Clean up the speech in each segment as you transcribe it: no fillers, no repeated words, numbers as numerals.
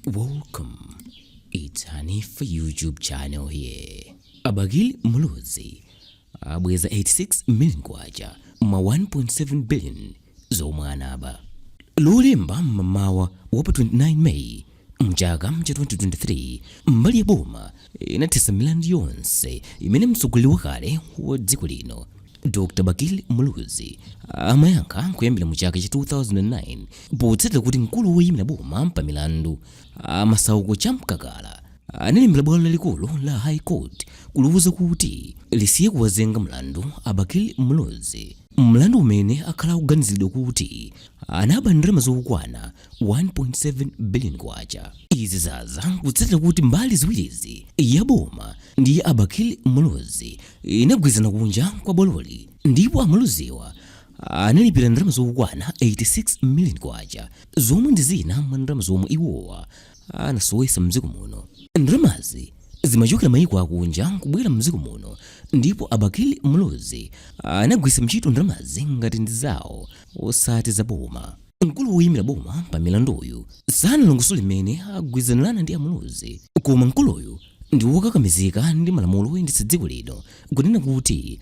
Welcome. It's Honey for YouTube channel here. Bakili Muluzi abweza 86 million kwacha ma 1.7 billion Zomwe Anaba. Lolemba mamawa wapa 29 May mchaka mcha 2023 mbali boma inathetsa milandu yonse imene mtsogoleri wakale wa dziko lino Dr Bakili Muluzi amayankha kuyambira mchaka cha 2009 potsatira kuti Mkulu woyimira boma pa milandu Masauko Chamkakala analembera bwalo lalikulu la High Court kuliwuza kuti lisiye kuwazenga mlandu Bakili Muluzi. Mlandu umene akhala kuganizidwa kuti anaba ndalama zokwana 1.7 billion kwacha. Izi zaza kutsatira kuti mbali ziwirizi ya boma ndi Bakili Muluzi inagwirizana kunja kwa bwaloli, ndipo Muluziwa analipira ndalama zokwana 86 million kwacha zomwe ndi zina mwa ndalama zomwe iwowa anasowesa mdziko muno. Ndalamazi zimachokera mayiko akunja kubwera mdziko muno, ndipo Bakili Muluzi anagwiritsa ntchito ndalamazi ngati ndi zawo osati za boma. Mkulu woyimira boma pa milanduyu sanalongosole mmene agwirizanirana ndi Muluzi, koma mkuluyu ndi wokakamizika ndi malamulo oyendetsa dziko lino kunena kuti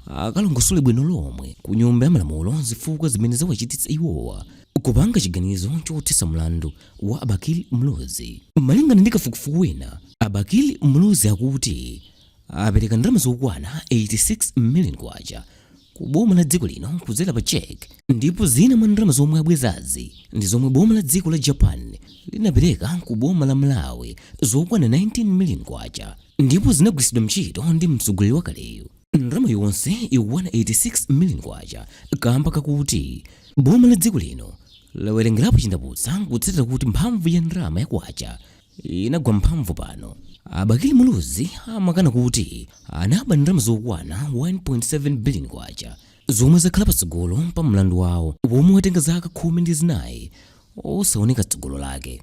akalongosole bwino lomwe ku nyumba ya malamulo zifukwa zimene zawachititsa iwowa kupanga chiganizo chothetsa mlandu wa Bakili Muluzi. Malingana ndi kafukufuku wina, Bakili Muluzi akuti apereka ndalama zokwana 86 million kwacha ku boma la dziko lino kudzera pa check, ndipo zina mwa ndalama zomwe abwezazi ndi zomwe boma la dziko la Japan linapereka ku boma la Malawi zokwana 19 million kwacha, ndipo zinagwiritsidwa ntchito ndi mtsogoleri wakaleyo. Ndalama yonse ikukwana 86 million kwacha kamba kakuti boma la dziko lino lawerengerapo chindaputsa kutsatira kuti mphamvu ya ndalama ya kwacha inagwa mphamvu pano. Bakili Muluzi amakana kuti anaba ndalama zokwana 1.7 billion kwacha zomwe zakhala patsogolo pa mlandu wawo womwe watenga zaka 14 osaoneka tsogolo lake.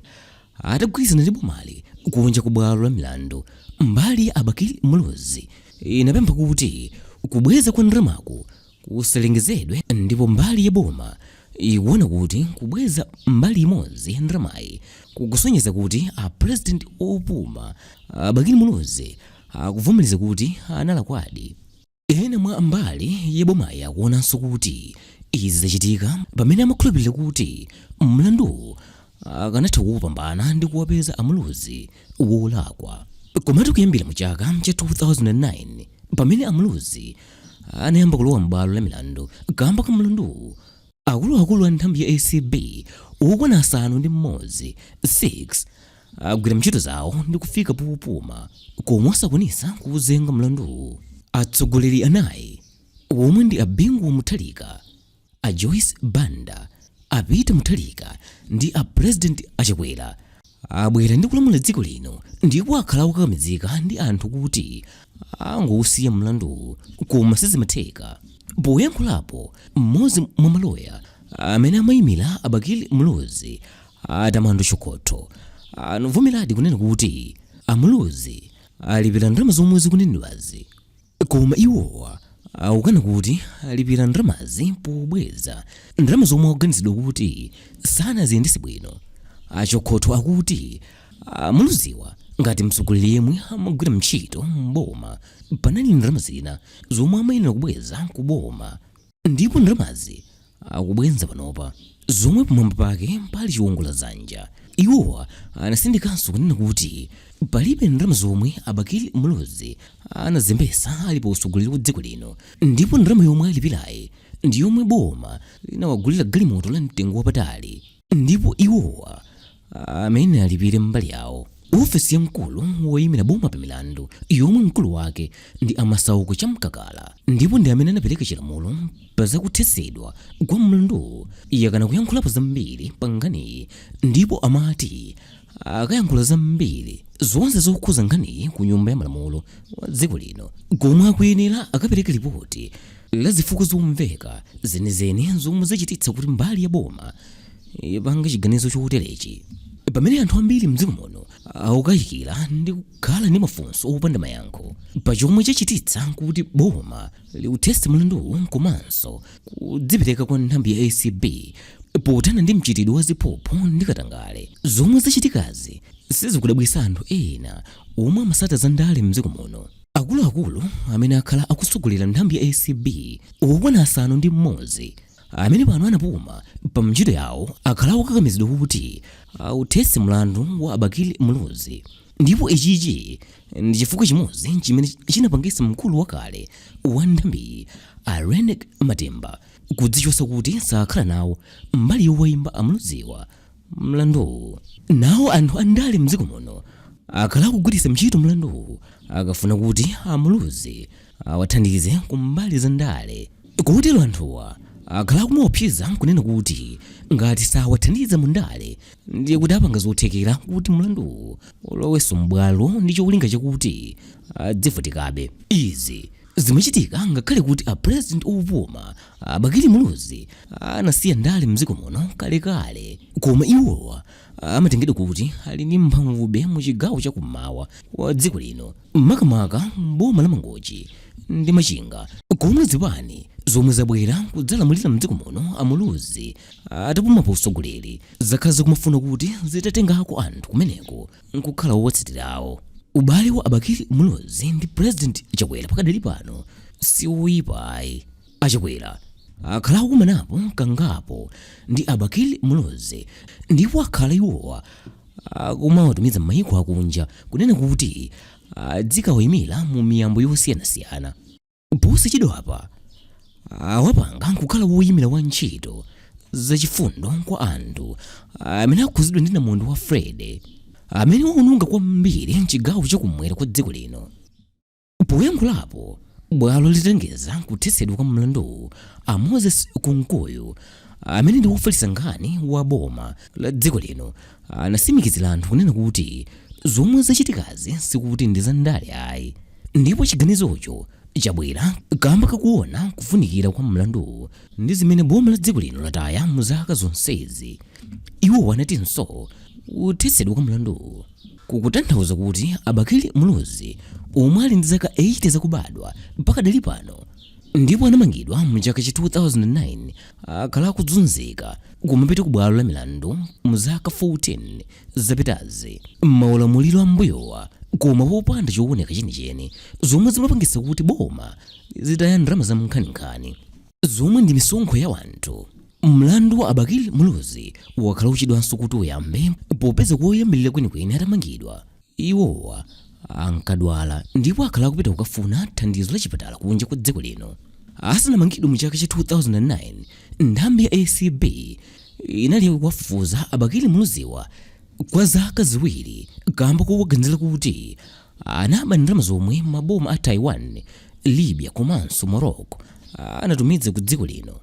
Atagwirizana ndi bomali kunja ku bwalo la milandu, mbali ya Bakili Muluzi inapempha kuti kubweza kwa ndalamaku kusalengezedwe, ndipo mbali ya boma ikuona kuti kubweza mbali imodzi ya ndalamayi kukusonyeza kuti president opuma Bakili Muluzi akuvomereza kuti analakwadi. Ena mwa mbali ya bomayi akuonanso kuti izi zachitika pamene amakhulupirira kuti mlandu akanatha kupambana ndi kuwapeza Muluzi wolakwa. Komatu kuyambira mchaka cha 2009 pamene Muluzi anayamba kulowa m'bwalo la milandu kamba ka mlandu, akuluakulu a nthambi ya ACB okwana 6 agwira ntchito zawo ndi kufika popuma komwe asakwanisa kuwazenga mlandu. Atsogoleri anayi omwe ndi Bingu Mutharika, Joyce Banda, Peter Mutharika ndi president achakwera abwera ndi kulamula dziko lino, ndipo akhala okakamizika ndi anthu kuti angousiya mlandu, koma sizimatheka. Poyankhulapo mmodzi mwa maloya amene amayimira Bakili Muluzi Tamando Chokotho anovomeradi kunena kuti Muluzi alipira ndalama zomwe zikunenedwazi, koma iwowa akukana kuti alipira ndalamazi pobweza ndalama zomwe akuganizidwa kuti sanaziyendetse bwino. Chokotho akuti Muluziwa ngati mtsogoleri yemwe amagwira ntchito m'boma panali ndalama zina zomwe amayenera kubweza ku boma, ndipo ndalamazi akubwenza panopa zomwe pamwamba pake pali chiwongolazanja. Iwowa anasindikanso kunena kuti palibe ndalama zomwe Bakili Muluzi anazembesa ali pa utsogoleri wa dziko lino, ndipo ndalama yomwe alipirayi ndi yomwe boma linawagulira galimoto la mtengo wapatali, ndipo iwowa amene alipire mbali yawo. Ofesi ya Mkulu woyimira boma pa milandu yomwe mkulu wake ndi Masauko Chamkakala, ndipo ndi amene anapereka chilamulo pa zakuthetsedwa kwa mlandu, yakana kuyankhulapo zambiri pa nkhaniyi, ndipo amati akayankhula zambiri zonse zokhuza nkhaniyi ku nyumba ya malamulo wa dziko lino, komwe akuyenera akapereka ripoti la zifukwa zomveka zenizeni zomwe zachititsa kuti mbali ya boma ipanga chiganizo choterechi. Pamene anthu ambiri mdziko muno akukayikira ndi kukhala ndi mafunso opanda mayankho pa chomwe chachititsa kuti boma liuthetse mlandu komanso kudzipereka kwa nthambi ya ACB potana ndi mchitidwe wa ziphuphu ndi katangale zomwe zachitikazi sizikudabwitsa anthu ena omwe amasata za ndale mdziko muno. Akuluakulu amene akhala akusogolera nthambi ya ACB okwana asanu ndi mmodzi amene pano anapuma pa ntchito yawo akhala akakamizidwa kuti authetse mlandu wa Bakili Muluzi, ndipo ichichi ndi chifukwa chimodzi chimene chinapangitsa mkulu wakale wa nthambi Renek Matemba kudzichotsa kuti sakhala nawo mbali yowayimba amuluziwa mlandu. Nawo anthu andale mdziko muno akhala kugwiritsa ntchito mlandu akafuna kuti amuluzi awathandize kumbali za ndale. Kotero anthuwa akhala kumaopseza kunena kuti ngati sawathandiza mundale ndiye kuti apanga zothekera kuti mlandu ulowenso m'bwalo ndi cholinga chakuti adzivutikabe. Izi zimachitika ngakhale kuti president oboma Bakili Muluzi anasiya ndale mdziko muno kalekale, koma iwowa amatengedwa kuti ali ndi mphamvube mu chigawo chakummawa wa dziko lino, makamaka boma la Mangochi ndi Machinga, komwe zipani zomwe zabwera kudzalamulira mdziko muno amuluzi atapuma pa utsogoleri zakhala zikumafuna kuti zitatengako anthu kumeneko nkukhala wowatsatirawo. Ubale wa Bakili Muluzi ndi president Chakwera pakadali pano si woyipayi. Achakwera akhala akumanapo kangapo ndi Bakili Muluzi, ndipo akhala iwowa akumawatumiza m'mayiko akunja kunena kuti dzikawayimira mu miyambo yosiyanasiyana. Posachedwapa awapanga nkukhala woyimira wa ntchito zachifundo kwa anthu amene akhuzidwa ndi namondwe wa Fred amene waononga kwambiri mchigawo chakumwera kwa dziko lino. Poyankhulapo bwalo litengeza kuthetsedwa kwa mlandu Moses Kunkuyu amene ndi wofalitsa nkhani wa boma la dziko lino anasimikizira anthu kunena kuti zomwe zachitikazi sikuti ndi za ndale ayi, ndipo chiganizocho chabwera kamba kakuona kufunikira kwa mlandu ndi zimene boma la dziko lino lataya mu zaka zonsezi. Iwo anatinso kuthetsedwa kwa mlandu kukutanthauza kuti Bakili Muluzi omwe ali ndi zaka 80 zakubadwa pakadali pano ndipo anamangidwa mu chaka cha 2009 akhala akudzunzika kumapita ku bwalo la milandu mu zaka 14 zapitazi maulamuliro ambuyowa, koma popanda chooneka chenicheni zomwe zimapangitsa kuti boma zitaya ndalama za mkhaninkhani zomwe ndi misonkho ya wanthu. Mlandu wa Bakili Muluzi wakhala uchidwanso kuti uyambe popeza koyambirira kwenikweni atamangidwa iwowa ankadwala ndipo akhala kupita kukafuna thandizo la chipatala kunja kwa dziko lino. Asanamangidwe mu chaka cha 2009 nthambi ya ACB inali kuwafufuza Bakili Muluziwa kwa zaka ziwiri kamba kowaganizira kuti anaba ndalama zomwe maboma a Taiwan, Libya komanso Morocco anatumiza ku dziko lino.